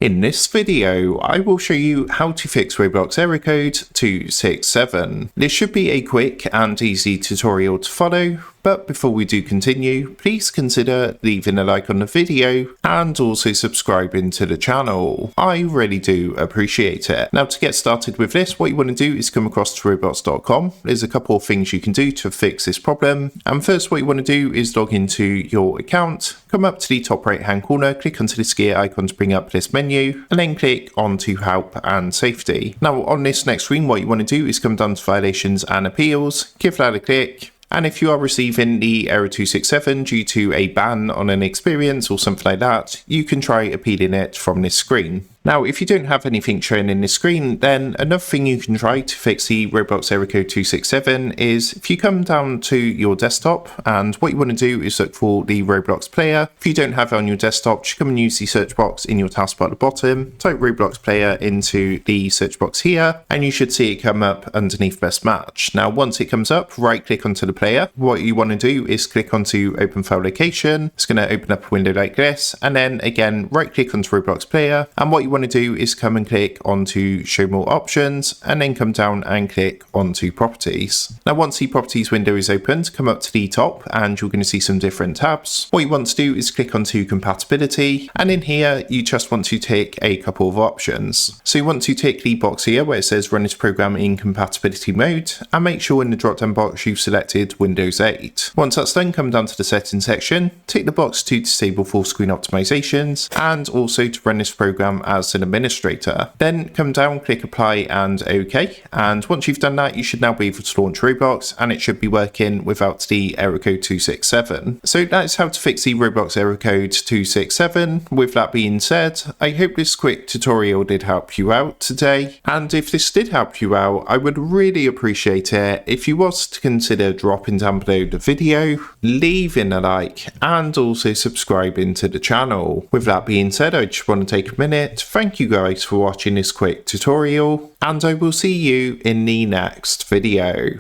In this video, I will show you how to fix Roblox Error Code 267. This should be a quick and easy tutorial to follow, but before we do continue, please consider leaving a like on the video and also subscribing to the channel. I really do appreciate it. Now, to get started with this, what you want to do is come across to roblox.com. There's a couple of things you can do to fix this problem. And first, what you want to do is log into your account, come up to the top right hand corner, click onto this gear icon to bring up this menu, and then click onto help and safety. Now, on this next screen, what you want to do is come down to violations and appeals, give that a click. And if you are receiving the error 267 due to a ban on an experience or something like that, you can try appealing it from this screen. Now, if you don't have anything shown in this screen, then another thing you can try to fix the Roblox Error Code 267 is if you come down to your desktop, and what you want to do is look for the Roblox player. If you don't have it on your desktop, just come and use the search box in your taskbar at the bottom, type Roblox player into the search box here, and you should see it come up underneath best match. Now, once it comes up, right click onto the player. What you want to do is click onto open file location. It's going to open up a window like this, and then again, right click onto Roblox player, and what you want to do is come and click onto show more options, and then come down and click onto properties. Now, once the properties window is opened, come up to the top and you're going to see some different tabs. What you want to do is click onto compatibility, and in here you just want to tick a couple of options. So you want to tick the box here where it says run this program in compatibility mode, and make sure in the drop down box you've selected Windows 8. Once that's done, come down to the settings section, tick the box to disable full screen optimizations, and also to run this program as an administrator. Then come down, click apply and OK, and once you've done that, you should now be able to launch Roblox, and it should be working without the error code 267. So that's how to fix the Roblox error code 267. With that being said, I hope this quick tutorial did help you out today, and if this did help you out, I would really appreciate it if you was to consider dropping down below the video, leaving a like, and also subscribing to the channel. With that being said, I just want to take a minute. Thank you guys for watching this quick tutorial, and I will see you in the next video.